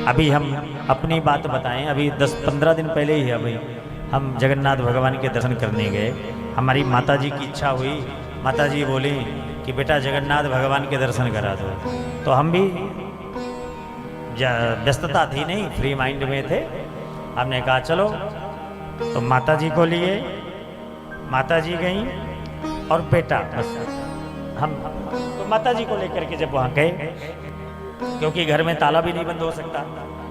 अभी हम अपनी बात बताएं, अभी 10-15 दिन पहले ही अभी हम जगन्नाथ भगवान के दर्शन करने गए। हमारी माताजी की इच्छा हुई, माताजी बोली कि बेटा जगन्नाथ भगवान के दर्शन करा दो। तो हम भी व्यस्तता थी नहीं, फ्री माइंड में थे। हमने कहा चलो, तो माताजी को लिए, माताजी गई और बेटा, बस हम तो माताजी को लेकर के जब वहाँ गए, क्योंकि घर में ताला भी नहीं बंद हो सकता,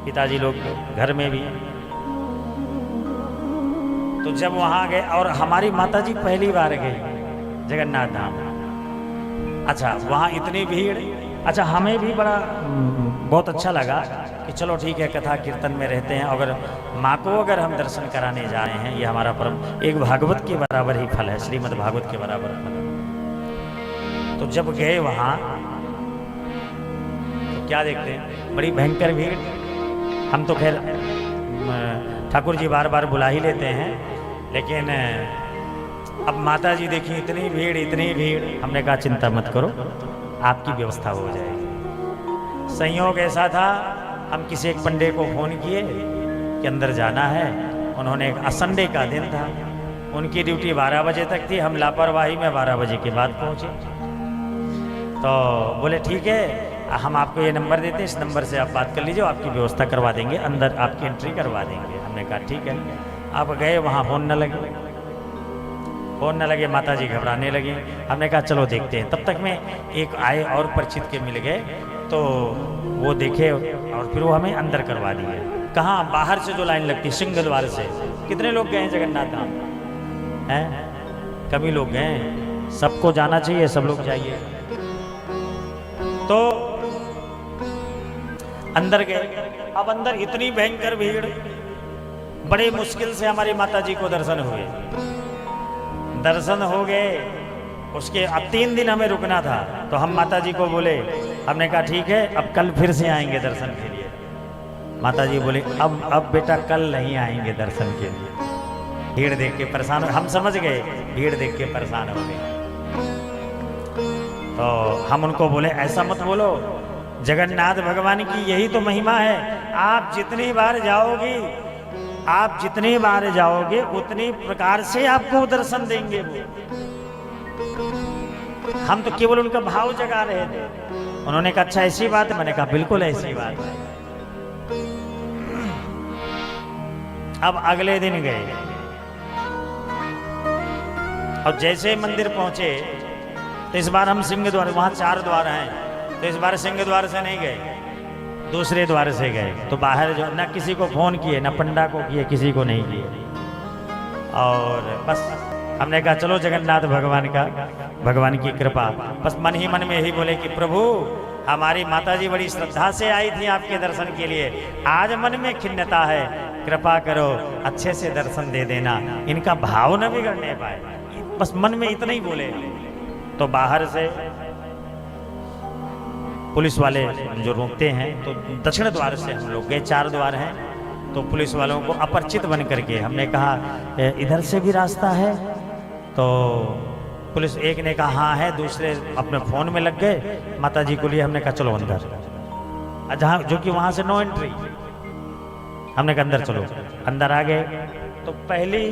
पिताजी लोग घर में भी। तो जब वहाँ गए और हमारी माताजी पहली बार गई जगन्नाथ धाम। अच्छा, वहाँ इतनी भीड़, अच्छा हमें भी बड़ा बहुत अच्छा लगा कि चलो ठीक है, कथा कीर्तन में रहते हैं, अगर माँ को अगर हम दर्शन कराने जा रहे हैं, ये हमारा परम एक भागवत के बराबर ही फल है, श्रीमद् भागवत के बराबर फल है। तो जब गए वहाँ तो क्या देखते हैं, बड़ी भयंकर भीड़। हम तो खैर ठाकुर जी बार बार बुला ही लेते हैं, लेकिन अब माता जी देखी इतनी भीड़, इतनी भीड़। हमने कहा चिंता मत करो, आपकी व्यवस्था हो जाएगी। संयोग ऐसा था, हम किसी एक पंडे को फोन किए कि अंदर जाना है। उन्होंने, संडे का दिन था, उनकी ड्यूटी 12 बजे तक थी। हम लापरवाही में 12 बजे के बाद पहुंचे। तो बोले ठीक है, हम आपको ये नंबर देते हैं, इस नंबर से आप बात कर लीजिए, आपकी व्यवस्था करवा देंगे, अंदर आपकी एंट्री करवा देंगे। हमने कहा ठीक है। आप गए वहाँ, फोन न लगे, फोन न लगे, माता जी घबराने लगी। हमने कहा चलो देखते हैं। तब तक में एक आए और परिचित के मिल गए, तो वो देखे और फिर वो हमें अंदर करवा दिए। कहाँ, बाहर से जो लाइन लगती सिंह द्वार से। कितने लोग गए जगन्नाथ धाम हैं? कभी लोग गए, सबको जाना चाहिए, सब लोग जाइए। तो अंदर गए। अब अंदर इतनी भयंकर भीड़, बड़े मुश्किल से हमारी माता जी को दर्शन हुए। दर्शन हो गए, उसके अब 3 दिन हमें रुकना था। तो हम माता जी को बोले, हमने कहा ठीक है, अब कल फिर से आएंगे दर्शन के लिए। माता जी बोले अब बेटा कल नहीं आएंगे दर्शन के लिए। भीड़ देख के परेशान, हम समझ गए भीड़ देख के परेशान हो गए। तो हम उनको बोले ऐसा मत बोलो, जगन्नाथ भगवान की यही तो महिमा है। आप जितनी बार जाओगी, आप जितनी बार जाओगे उतनी प्रकार से आपको दर्शन देंगे वो। हम तो केवल उनका भाव जगा रहे थे। उन्होंने कहा अच्छा ऐसी बात है? मैंने कहा बिल्कुल ऐसी बात है। अब अगले दिन गए और जैसे मंदिर पहुंचे तो इस बार हम सिंह द्वार, वहां 4 द्वार हैं, तो इस बार सिंह द्वार से नहीं गए, दूसरे द्वार से गए। तो बाहर जो न किसी को फोन किए, न पंडा को किए, किसी को नहीं किए। और बस हमने कहा चलो जगन्नाथ भगवान की कृपा। बस मन ही मन में ही बोले कि प्रभु, हमारी माताजी बड़ी श्रद्धा से आई थी आपके दर्शन के लिए, आज मन में खिन्नता है, कृपा करो अच्छे से दर्शन दे देना, इनका भाव न बिगड़ने पाए। बस मन में इतना ही बोले। तो बाहर से पुलिस वाले जो रोकते हैं, तो दक्षिण द्वार से हम लोग गए, 4 द्वार हैं। तो पुलिस वालों को अपरिचित बन करके हमने कहा इधर से भी रास्ता है? तो पुलिस एक ने कहा हाँ है, दूसरे अपने फोन में लग गए। माता जी को लिए हमने कहा चलो अंदर, जहाँ जो कि वहाँ से नो एंट्री। हमने कहा अंदर चलो, अंदर आ गए। तो पहली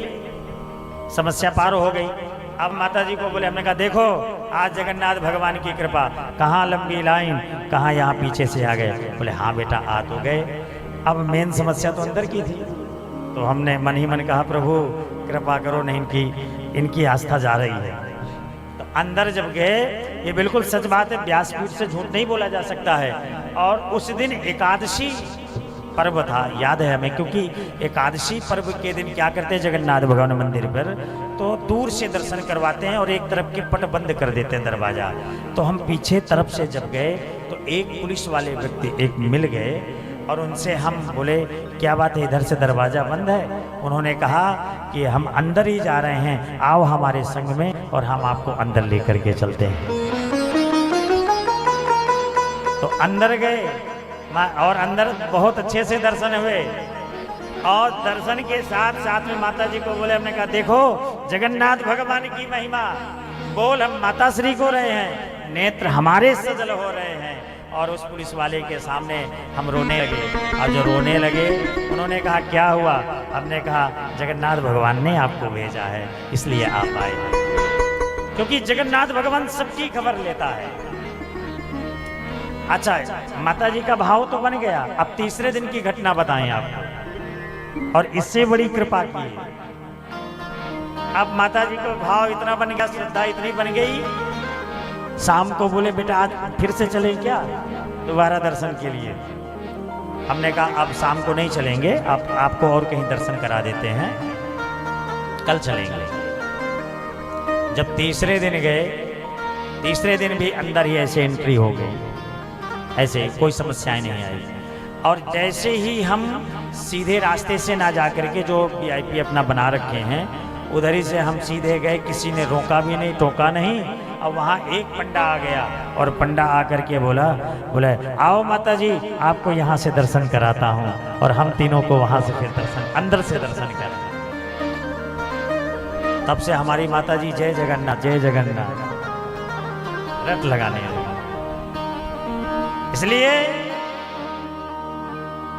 समस्या पार हो गई। अब माता जी को बोले, हमने कहा देखो आज जगन्नाथ भगवान की कृपा, कहाँ लंबी लाइन, कहाँ यहाँ पीछे से आ गए। बोले हाँ बेटा आ तो गए। अब मेन समस्या तो अंदर की थी। तो हमने मन ही मन कहा प्रभु कृपा करो, नहीं इनकी आस्था जा रही है। तो अंदर जब गए, ये बिल्कुल सच बात है, व्यासपीठ से झूठ नहीं बोला जा सकता है। और उस दिन एकादशी पर्व था, याद है हमें, क्योंकि एकादशी पर्व के दिन क्या करते हैं जगन्नाथ भगवान मंदिर पर, तो दूर से दर्शन करवाते हैं और एक तरफ के पट बंद कर देते हैं दरवाजा। तो हम पीछे तरफ से जब गए तो एक पुलिस वाले व्यक्ति एक मिल गए और उनसे हम बोले क्या बात है, इधर से दरवाजा बंद है? उन्होंने कहा कि हम अंदर ही जा रहे हैं, आओ हमारे संग में और हम आपको अंदर लेकर के चलते हैं। तो अंदर गए और अंदर बहुत अच्छे से दर्शन हुए। और दर्शन के साथ साथ में माता जी को बोले, हमने कहा देखो जगन्नाथ भगवान की महिमा, बोल हम माता श्री को रहे हैं, नेत्र हमारे सजल हो रहे हैं और उस पुलिस वाले के सामने हम रोने लगे। और जो रोने लगे उन्होंने कहा क्या हुआ? हमने कहा जगन्नाथ भगवान ने आपको भेजा है, इसलिए आप आए। क्योंकि जगन्नाथ भगवान सबकी खबर लेता है। अच्छा, माता जी का भाव तो बन गया, अब तीसरे दिन की घटना बताएं आपको, और इससे बड़ी कृपा की। अब माता जी को भाव इतना बन गया, श्रद्धा इतनी बन गई, शाम को बोले बेटा आज फिर से चले क्या दोबारा दर्शन के लिए? हमने कहा अब शाम को नहीं चलेंगे, आपको और कहीं दर्शन करा देते हैं, कल चलेंगे। जब तीसरे दिन गए, तीसरे दिन भी अंदर ही ऐसे एंट्री हो गई, ऐसे कोई समस्याएं नहीं आई। और जैसे ही हम सीधे रास्ते से ना जा करके जो वीआईपी अपना बना रखे हैं उधर ही से हम सीधे गए, किसी ने रोका भी नहीं, टोका नहीं। और वहाँ एक पंडा आ गया और पंडा आकर के बोले आओ माता जी आपको यहाँ से दर्शन कराता हूँ। और हम तीनों को वहाँ से फिर दर्शन, अंदर से दर्शन करा। तब से हमारी माता जी जय जगन्नाथ रट लगाने लगी। इसलिए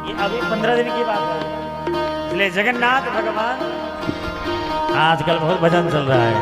ये अभी 15 दिन की बात है। इसलिए जगन्नाथ भगवान आजकल बहुत भजन चल रहा है।